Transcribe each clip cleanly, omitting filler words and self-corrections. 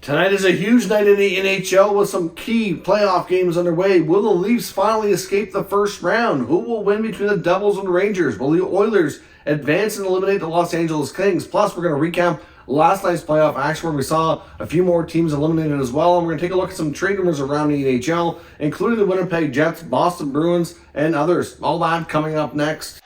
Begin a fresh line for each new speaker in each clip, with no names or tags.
Tonight is a huge night in the NHL with some key playoff games underway. Will the Leafs finally escape the first round? Who will win between the Devils and the Rangers? Will the Oilers advance and eliminate the Los Angeles Kings? Plus, we're going to recap last night's playoff action where we saw a few more teams eliminated as well. And we're going to take a look at some trade rumors around the NHL, including the Winnipeg Jets, Boston Bruins, and others. All that coming up next.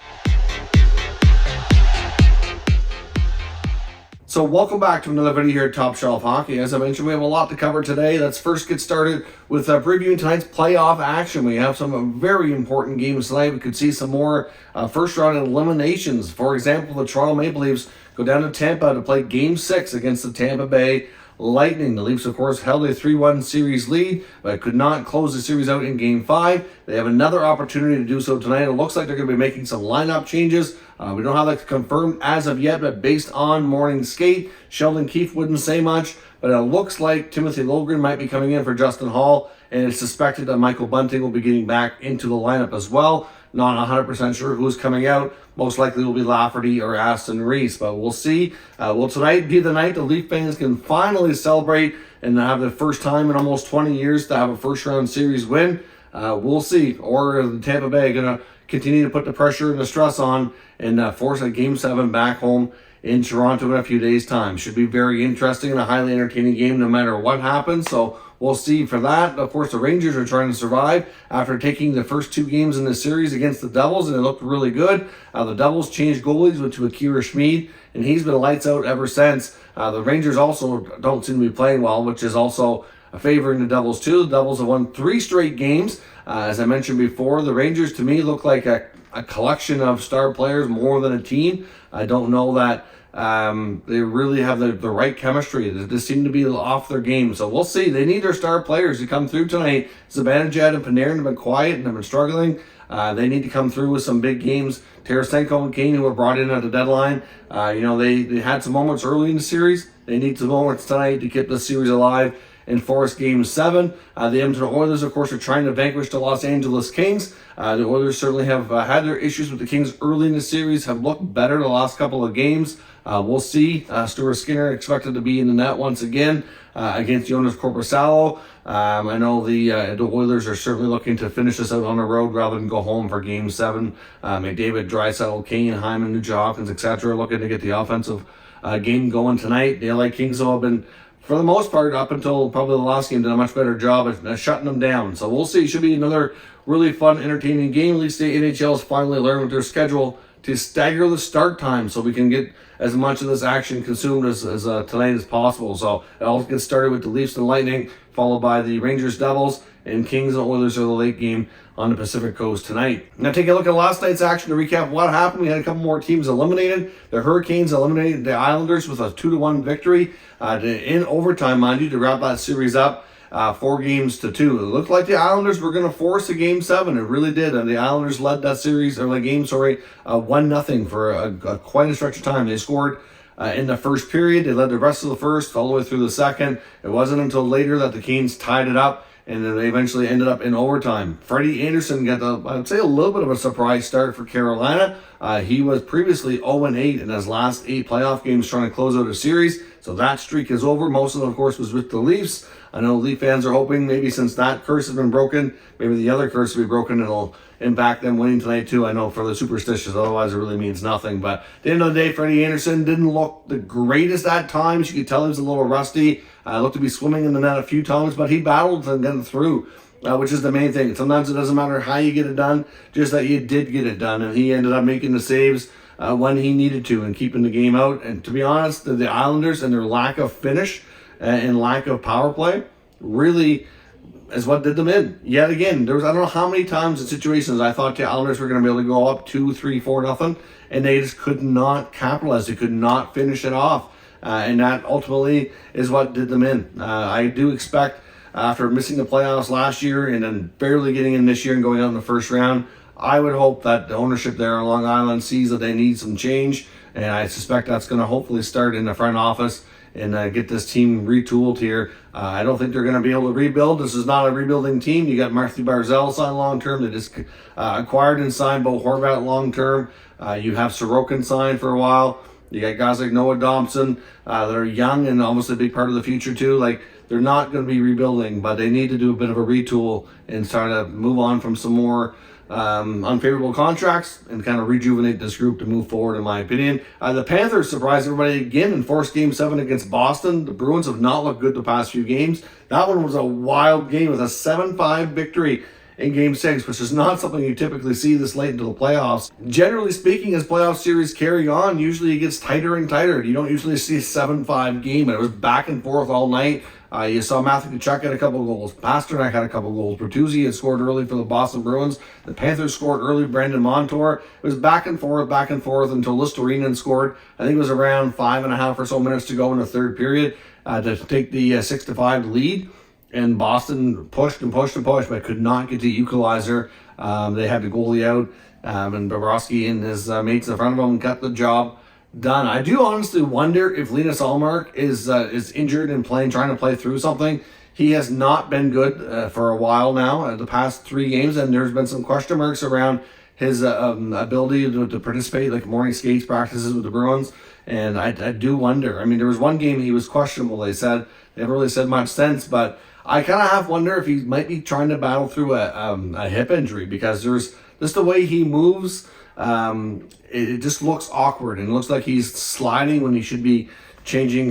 So welcome back to another video here at Top Shelf Hockey. As I mentioned, we have a lot to cover today. Let's first get started with previewing tonight's playoff action. We have some very important games tonight. We could see some more first round eliminations. For example, the Toronto Maple Leafs go down to Tampa to play Game 6 against the Tampa Bay Lightning. The Leafs, of course, held a 3-1 series lead, but could not close the series out in Game 5. They have another opportunity to do so tonight. It looks like they're going to be making some lineup changes. We don't have that confirmed as of yet, but based on morning skate, Sheldon Keefe wouldn't say much, but it looks like Timothy Logan might be coming in for Justin Hall, and it's suspected that Michael Bunting will be getting back into the lineup as well. Not 100% sure who's coming out. Most likely will be Lafferty or Aston Reese, but we'll see. Will tonight be the night the Leaf fans can finally celebrate and have the first time in almost 20 years to have a first-round series win? We'll see. Or the Tampa Bay going to continue to put the pressure and the stress on and force a Game 7 back home in Toronto in a few days' time. Should be very interesting and a highly entertaining game no matter what happens. So we'll see for that. Of course, the Rangers are trying to survive after taking the first two games in the series against the Devils, and it looked really good. The Devils changed goalies to Akira Schmid, and he's been lights out ever since. The Rangers also don't seem to be playing well, which is also favoring the Devils too. The Devils have won 3 straight games. As I mentioned before, the Rangers to me look like a collection of star players more than a team. I don't know that they really have the right chemistry. They just seem to be off their game. So we'll see. They need their star players to come through tonight. Zibanejad and Panarin have been quiet and have been struggling. They need to come through with some big games. Tarasenko and Kane, who were brought in at the deadline, they had some moments early in the series. They need some moments tonight to keep the series alive and force Game 7. The Edmonton Oilers, of course, are trying to vanquish the Los Angeles Kings. The Oilers certainly have had their issues with the Kings early in the series, have looked better the last couple of games. We'll see. Stuart Skinner expected to be in the net once again against Jonas Korpisalo. I know the Oilers are certainly looking to finish this out on the road rather than go home for Game 7. McDavid, Draisaitl, Kane, Hyman, Nugent Hopkins, etc. looking to get the offensive game going tonight. The LA Kings have been, for the most part, up until probably the last game, did a much better job at shutting them down. So we'll see. Should be another really fun, entertaining game. At least the NHL has finally learned with their schedule to stagger the start time so we can get as much of this action consumed as tonight as possible. So it all gets started with the Leafs and Lightning, followed by the Rangers Devils, and Kings and Oilers are the late game on the Pacific Coast tonight. Now take a look at last night's action to recap what happened. We had a couple more teams eliminated. The Hurricanes eliminated the Islanders with a 2-1 victory in overtime, mind you, to wrap that series up 4-2. It looked like the Islanders were going to force a Game 7. It really did. And the Islanders led that series, or the game, 1-0 for quite a stretch of time. They scored in the first period. They led the rest of the first all the way through the second. It wasn't until later that the Canes tied it up, and then they eventually ended up in overtime. Freddie Anderson got, I'd say, a little bit of a surprise start for Carolina. He was previously 0-8 in his last 8 playoff games trying to close out a series. So that streak is over. Most of it, of course, was with the Leafs. I know Leaf fans are hoping maybe since that curse has been broken, maybe the other curse will be broken and it'll impact them winning tonight too. I know for the superstitious, otherwise it really means nothing. But at the end of the day, Freddie Anderson didn't look the greatest at times. You could tell he was a little rusty. Looked to be swimming in the net a few times, but he battled and got through, which is the main thing. Sometimes it doesn't matter how you get it done, just that you did get it done. And he ended up making the saves when he needed to and keeping the game out. And to be honest, the Islanders and their lack of finish and lack of power play really is what did them in. Yet again, there was, I don't know how many times in situations I thought the Islanders were going to be able to go up 2, 3, 4-0, and they just could not capitalize. They could not finish it off. And that ultimately is what did them in. I do expect, after missing the playoffs last year and then barely getting in this year and going out in the first round, I would hope that the ownership there on Long Island sees that they need some change, and I suspect that's going to hopefully start in the front office and get this team retooled here. I don't think they're going to be able to rebuild. This is not a rebuilding team. You got Matthew Barzal signed long-term. They just acquired and signed Bo Horvat long-term. You have Sorokin signed for a while. You got guys like Noah Dobson that are young and obviously a big part of the future too. Like, they're not going to be rebuilding, but they need to do a bit of a retool and try to move on from some more unfavorable contracts and kind of rejuvenate this group to move forward, in my opinion. The Panthers surprised everybody again and forced Game 7 against Boston. The Bruins have not looked good the past few games. That one was a wild game with a 7-5 victory in Game 6, which is not something you typically see this late into the playoffs. Generally speaking, as playoff series carry on, usually it gets tighter and tighter. You don't usually see a 7-5 game, and it was back and forth all night. You saw Matthew Tkachuk had a couple goals. Pasternak had a couple goals. Bertuzzi had scored early for the Boston Bruins. The Panthers scored early. Brandon Montour. It was back and forth until Listerinen scored. I think it was around 5.5 or so minutes to go in the third period to take the 6-5 lead. And Boston pushed, but could not get the equalizer. They had the goalie out, and Bobrovsky and his mates in front of him got the job done. I do honestly wonder if Linus Ullmark is injured and trying to play through something. He has not been good for a while now, the past 3 games, and there's been some question marks around his ability to participate, like morning skates practices with the Bruins. And I do wonder. I mean, there was one game he was questionable, they said. They haven't really said much since, but I kind of half wonder if he might be trying to battle through a hip injury, because there's just the way he moves. It just looks awkward, and it looks like he's sliding when he should be changing,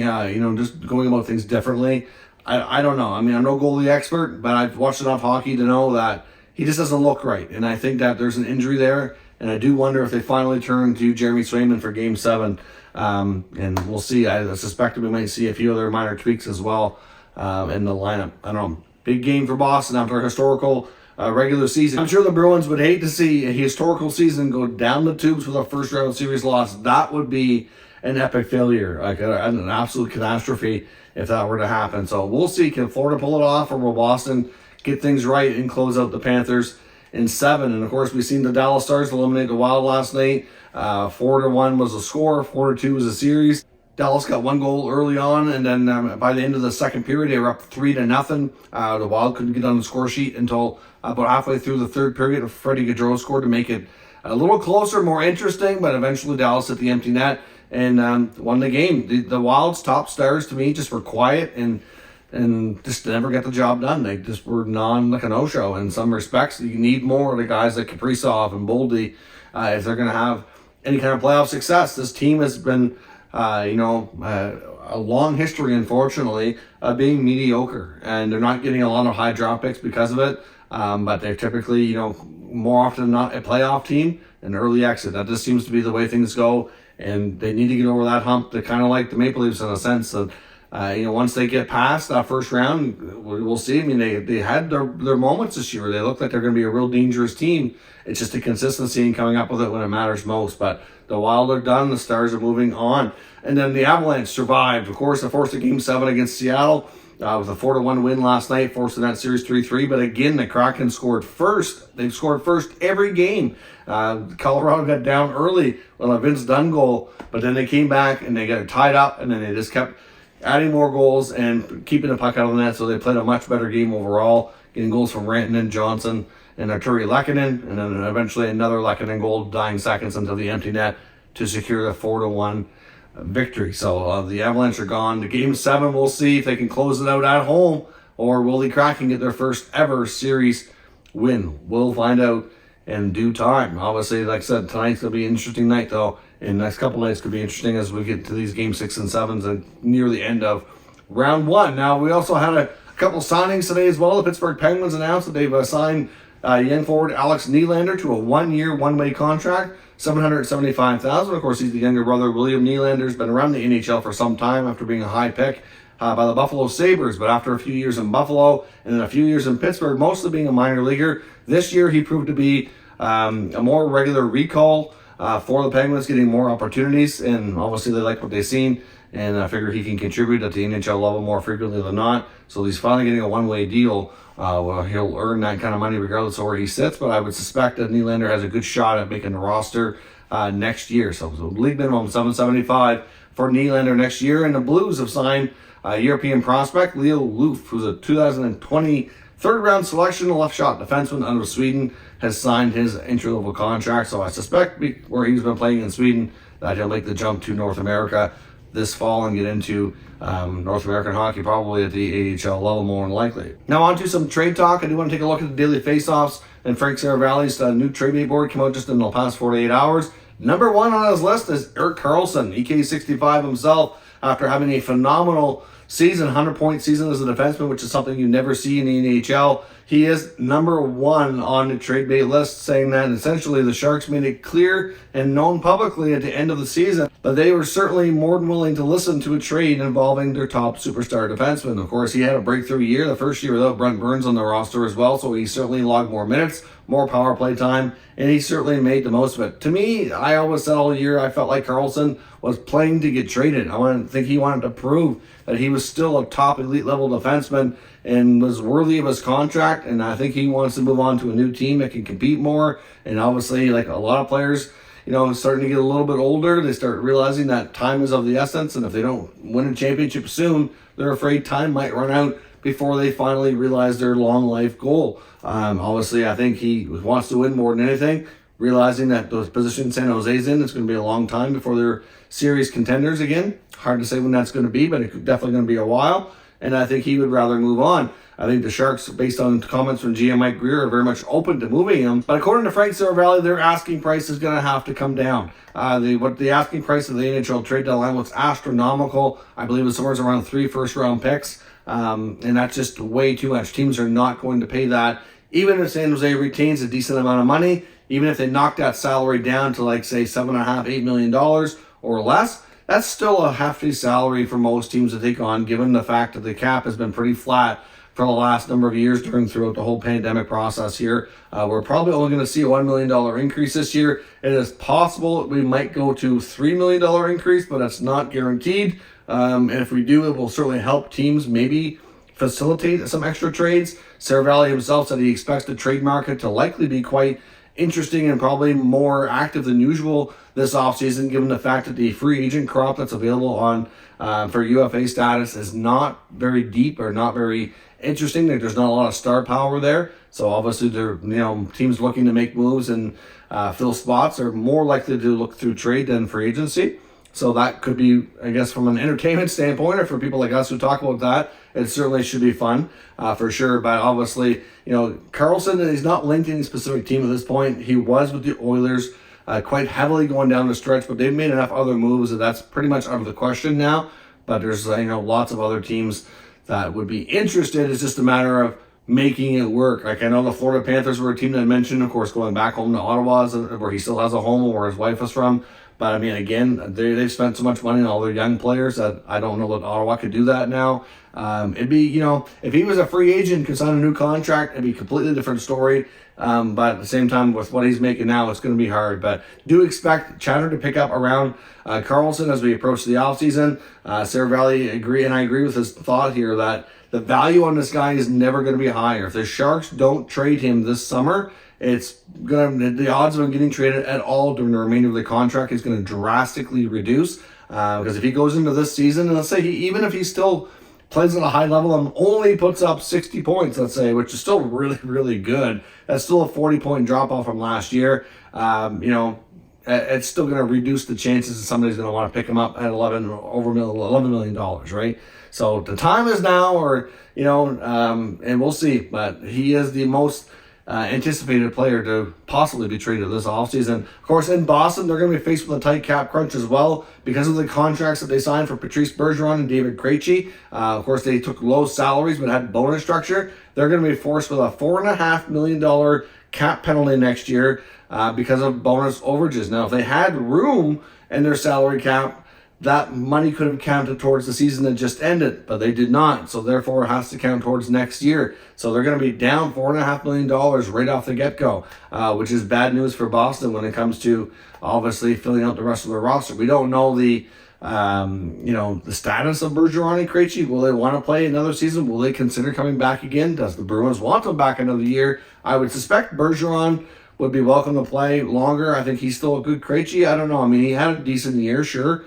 just going about things differently. I don't know. I mean, I'm no goalie expert, but I've watched enough hockey to know that he just doesn't look right. And I think that there's an injury there, and I do wonder if they finally turn to Jeremy Swayman for Game 7. And we'll see. I suspect we might see a few other minor tweaks as well in the lineup. I don't know. Big game for Boston after a historical regular season. I'm sure the Bruins would hate to see a historical season go down the tubes with a first round series loss. That would be an epic failure, like an absolute catastrophe if that were to happen. So we'll see. Can Florida pull it off, or will Boston get things right and close out the Panthers in 7? And of course, we've seen the Dallas Stars eliminate the Wild last night. 4-1 was the score. 4-2 was the series. Dallas got 1 goal early on, and then by the end of the second period, they were up 3-0. The Wild couldn't get on the score sheet until about halfway through the third period. Freddie Gaudreau scored to make it a little closer, more interesting, but eventually Dallas hit the empty net and won the game. The Wild's top stars, to me, just were quiet and just never got the job done. They just were like a no-show in some respects. You need more of the guys like Kaprizov and Boldy if they're going to have any kind of playoff success. This team has been a long history, unfortunately, of being mediocre, and they're not getting a lot of high draft picks because of it. But they're typically, more often than not, a playoff team, an early exit. That just seems to be the way things go, and they need to get over that hump. They're kind of like the Maple Leafs in a sense that, once they get past that first round, we'll see. I mean, they had their moments this year. They look like they're going to be a real dangerous team. It's just the consistency and coming up with it when it matters most. But the Wild are done. The Stars are moving on. And then the Avalanche survived. Of course, they forced a Game 7 against Seattle with a 4-1 win last night, forcing that series 3-3. But again, the Kraken scored first. They've scored first every game. Colorado got down early on a Vince Dunn goal, but then they came back and they got it tied up, and then they just kept adding more goals and keeping the puck out of the net. So they played a much better game overall, getting goals from Rantanen, Johnson, and Arturi Lehkonen, and then eventually another Lehkonen goal dying seconds into the empty net to secure the 4-1 victory. So the Avalanche are gone. The Game 7, we'll see if they can close it out at home, or will the Kraken get their first ever series win? We'll find out in due time. Obviously, like I said, tonight's going to be an interesting night, though. And the next couple nights could be interesting as we get to these Game 6 and 7s and near the end of round 1. Now, we also had a couple signings today as well. The Pittsburgh Penguins announced that they've signed young forward Alex Nylander to a 1-year, one-way contract, $775,000. Of course, he's the younger brother. William Nylander's been around the NHL for some time after being a high pick by the Buffalo Sabres, but after a few years in Buffalo and then a few years in Pittsburgh, mostly being a minor leaguer, this year he proved to be a more regular recall for the Penguins, getting more opportunities, and obviously they like what they've seen, and I figure he can contribute at the NHL level more frequently than not. So he's finally getting a one-way deal. He'll earn that kind of money regardless of where he sits, but I would suspect that Nylander has a good shot at making the roster next year. So league minimum $775 for Nylander next year, and the Blues have signed European prospect Leo Loof, who's a 2020 third-round selection, a left-shot defenseman out of Sweden, has signed his entry-level contract. So I suspect where he's been playing in Sweden, that he'll make the jump to North America this fall and get into North American hockey, probably at the AHL level more than likely. Now on to some trade talk. I do want to take a look at the daily faceoffs, and Frank Seravalli's new trade bait board came out just in the past 48 hours. Number one on his list is Erik Karlsson, EK65 himself, after having a phenomenal season, 100-point season as a defenseman, which is something you never see in the NHL. He is number one on the trade bait list, saying that essentially the Sharks made it clear and known publicly at the end of the season that they were certainly more than willing to listen to a trade involving their top superstar defenseman. Of course, he had a breakthrough year, the first year without Brent Burns on the roster as well, so he certainly logged more minutes, more power play time, and he certainly made the most of it. To me, I always said all year I felt like Karlsson was playing to get traded. I think he wanted to prove that he was still a top elite level defenseman and was worthy of his contract, and I think he wants to move on to a new team that can compete more. And obviously, like a lot of players, starting to get a little bit older, they start realizing that time is of the essence, and if they don't win a championship soon, they're afraid time might run out before they finally realize their long life goal. Obviously, I think he wants to win more than anything, realizing that the position San Jose's in, it's going to be a long time before they're serious contenders again. Hard to say when that's going to be, but it's definitely going to be a while, and I think he would rather move on. I think the Sharks, based on comments from GM Mike Greer, are very much open to moving him. But according to Frank Seravalli, their asking price is going to have to come down. The asking price of the NHL trade deadline was astronomical. I believe it was somewhere around 3 first-round picks. And that's just way too much. Teams are not going to pay that. Even if San Jose retains a decent amount of money, even if they knock that salary down to like, say, $7.5, $8 million or less, that's still a hefty salary for most teams to take on, given the fact that the cap has been pretty flat for the last number of years throughout the whole pandemic process here. We're probably only going to see a $1 million increase this year. It is possible we might go to $3 million increase, but that's not guaranteed. And if we do, it will certainly help teams maybe facilitate some extra trades. Seravalli himself said he expects the trade market to likely be quite interesting and probably more active than usual this offseason, given the fact that the free agent crop that's available on for UFA status is not very deep or not very interesting. There's not a lot of star power there. So obviously, teams looking to make moves and fill spots are more likely to look through trade than free agency. So that could be, I guess, from an entertainment standpoint, or for people like us who talk about that, it certainly should be fun for sure. But obviously, Karlsson is not linked to any specific team at this point. He was with the Oilers quite heavily going down the stretch, but they've made enough other moves that that's pretty much out of the question now. But there's lots of other teams that would be interested. It's just a matter of making it work. Like I know the Florida Panthers were a team that I mentioned, of course, going back home to Ottawa, where he still has a home, where his wife is from. But I mean, again, they've spent so much money on all their young players that I don't know that Ottawa could do that now. It'd be, if he was a free agent, could sign a new contract, it'd be a completely different story. But at the same time, with what he's making now, it's going to be hard. But do expect chatter to pick up around Karlsson as we approach the offseason. Seravalli I agree with his thought here that the value on this guy is never going to be higher. If the Sharks don't trade him this summer, the odds of him getting traded at all during the remainder of the contract is going to drastically reduce. Because if he goes into this season, and let's say even if he still plays at a high level and only puts up 60 points, let's say, which is still really, really good, that's still a 40-point drop-off from last year. It's still going to reduce the chances that somebody's going to want to pick him up at $11 million, right? So the time is now, and we'll see. But he is the most anticipated player to possibly be traded this offseason. Of course, in Boston, they're going to be faced with a tight cap crunch as well because of the contracts that they signed for Patrice Bergeron and David Krejci. Of course, they took low salaries but had bonus structure. They're going to be forced with a $4.5 million cap penalty next year because of bonus overages. Now, if they had room in their salary cap, that money could have counted towards the season that just ended, but they did not. So therefore, it has to count towards next year. So they're going to be down $4.5 million right off the get-go, which is bad news for Boston when it comes to obviously filling out the rest of their roster. We don't know the status of Bergeron and Krejci. Will they want to play another season? Will they consider coming back again? Does the Bruins want them back another year? I would suspect Bergeron would be welcome to play longer. I think he's still a good Krejci. I don't know. I mean, he had a decent year, sure.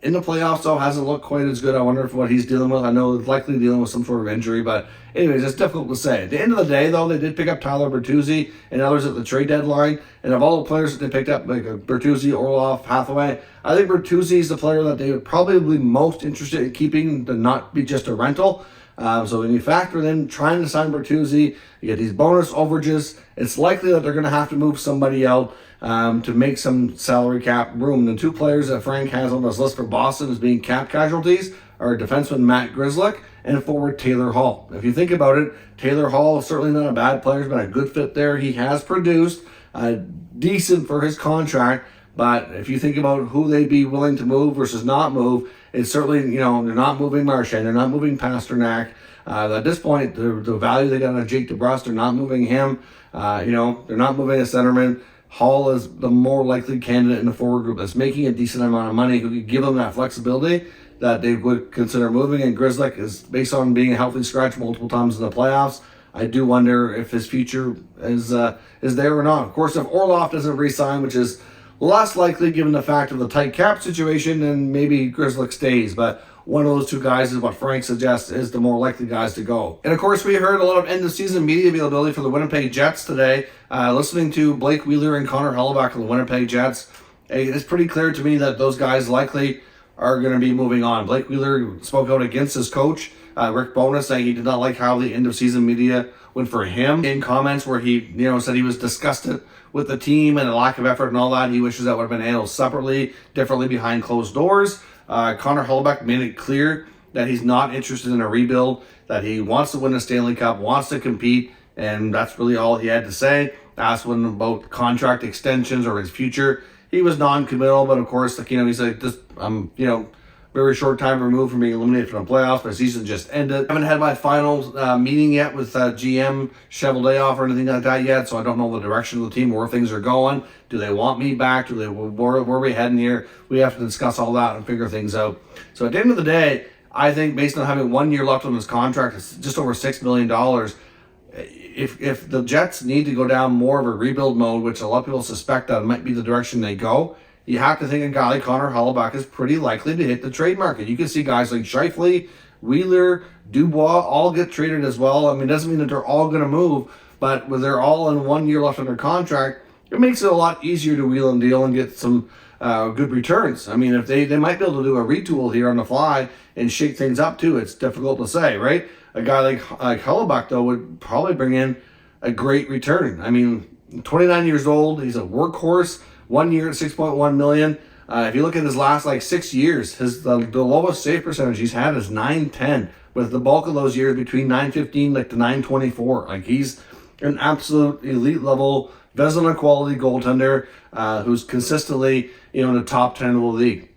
In the playoffs, though, hasn't looked quite as good. I wonder if what he's dealing with. I know he's likely dealing with some sort of injury, but anyways, it's difficult to say. At the end of the day, though, they did pick up Tyler Bertuzzi and others at the trade deadline. And of all the players that they picked up, like Bertuzzi, Orlov, Hathaway, I think Bertuzzi is the player that they would probably be most interested in keeping to not be just a rental. So when you factor in trying to sign Bertuzzi, you get these bonus overages, it's likely that they're going to have to move somebody out to make some salary cap room. The two players that Frank has on his list for Boston as being cap casualties are defenseman Matt Grzelcyk and forward Taylor Hall. If you think about it, Taylor Hall is certainly not a bad player. He's been a good fit there. He has produced decent for his contract. But if you think about who they'd be willing to move versus not move, it's certainly, they're not moving Marchand, they're not moving Pasternak. At this point, the value they got on Jake DeBrusk, they're not moving him. They're not moving a centerman. Hall is the more likely candidate in the forward group that's making a decent amount of money who could give them that flexibility that they would consider moving. And Grzelcyk is, based on being a healthy scratch multiple times in the playoffs, I do wonder if his future is there or not. Of course, if Orlov doesn't re-sign, which is less likely given the fact of the tight cap situation, then maybe Grzelcyk stays. But one of those two guys is what Frank suggests is the more likely guys to go. And of course, we heard a lot of end-of-season media availability for the Winnipeg Jets today. Listening to Blake Wheeler and Connor Hellebuyck of the Winnipeg Jets, it's pretty clear to me that those guys likely are going to be moving on. Blake Wheeler spoke out against his coach, Rick Bowness, saying he did not like how the end-of-season media went for him in comments where he, said he was disgusted with the team and the lack of effort and all that. He wishes that would have been handled separately, differently behind closed doors. Connor Hellebuyck made it clear that he's not interested in a rebuild, that he wants to win a Stanley Cup, wants to compete, and that's really all he had to say. Asked him about contract extensions or his future. He was non-committal, but of course, he's like, very short time removed from being eliminated from the playoffs. My season just ended. I haven't had my final meeting yet with GM Cheveldayoff or anything like that yet, so I don't know the direction of the team, where things are going. Do they want me back? Where are we heading here? We have to discuss all that and figure things out. So at the end of the day, I think based on having 1 year left on his contract, it's just over $6 million. If the Jets need to go down more of a rebuild mode, which a lot of people suspect that might be the direction they go, you have to think a guy like Connor Hellebuyck is pretty likely to hit the trade market. You can see guys like Scheifele, Wheeler, Dubois all get traded as well. I mean, it doesn't mean that they're all going to move, but when they're all in 1 year left on their contract, it makes it a lot easier to wheel and deal and get some good returns. I mean, if they might be able to do a retool here on the fly and shake things up too. It's difficult to say, right? A guy like Hellebuyck, though, would probably bring in a great return. I mean, 29 years old, he's a workhorse. 1 year at $6.1 million. If you look at his last 6 years, the lowest save percentage he's had is .910, with the bulk of those years between .915 to .924. He's an absolute elite level Vezina quality goaltender who's consistently in the top 10 of the league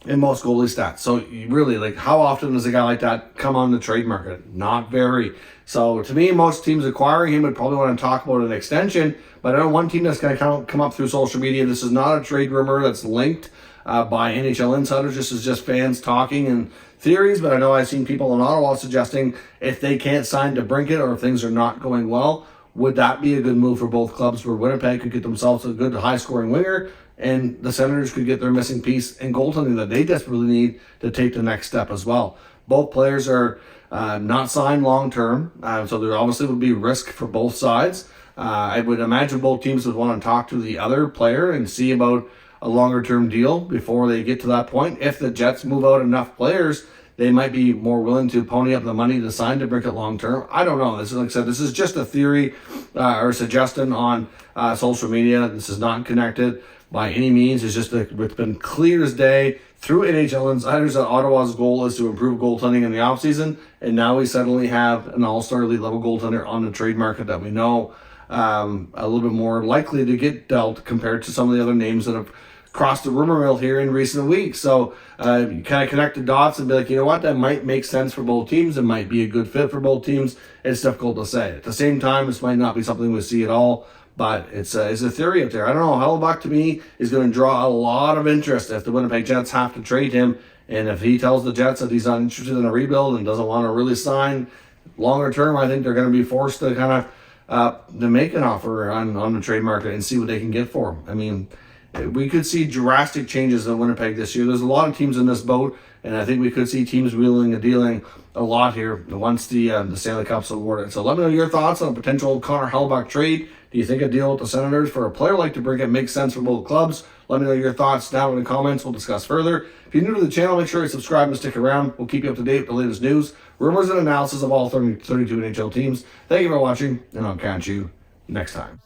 in most goalie stats. So really, how often does a guy like that come on the trade market? Not very. So to me, most teams acquiring him would probably want to talk about an extension, but I know one team that's going to come up through social media. This is not a trade rumor that's linked by NHL insiders. This is just fans talking and theories, but I know I've seen people in Ottawa suggesting if they can't sign DeBrincat or if things are not going well, would that be a good move for both clubs, where Winnipeg could get themselves a good high-scoring winger and the Senators could get their missing piece in goaltending that they desperately need to take the next step as well. Both players are not signed long-term, so there obviously would be risk for both sides. I would imagine both teams would want to talk to the other player and see about a longer-term deal before they get to that point. If the Jets move out enough players, they might be more willing to pony up the money to sign DeBrincat long-term. I don't know. This is, like I said, this is just a theory or suggestion on social media. This is not connected by any means. It's just it's been clear as day through NHL insiders that Ottawa's goal is to improve goaltending in the offseason, and now we suddenly have an all-star elite level goaltender on the trade market that we know a little bit more likely to get dealt compared to some of the other names that have crossed the rumor mill here in recent weeks. So you kind of connect the dots and be like, you know what, that might make sense for both teams. It might be a good fit for both teams. It's difficult to say. At the same time, this might not be something we see at all, but it's a theory out there. I don't know. Hellebuyck, to me, is going to draw a lot of interest if the Winnipeg Jets have to trade him. And if he tells the Jets that he's not interested in a rebuild and doesn't want to really sign longer term, I think they're going to be forced to kind of to make an offer on the trade market and see what they can get for him. I mean, we could see drastic changes in Winnipeg this year. There's a lot of teams in this boat, and I think we could see teams wheeling and dealing a lot here once the Stanley Cup's awarded. So let me know your thoughts on a potential Connor Hellebuyck trade. Do you think a deal with the Senators for a player like DeBrincat makes sense for both clubs? Let me know your thoughts down in the comments. We'll discuss further. If you're new to the channel, make sure you subscribe and stick around. We'll keep you up to date with the latest news, rumors, and analysis of all 32 NHL teams. Thank you for watching, and I'll catch you next time.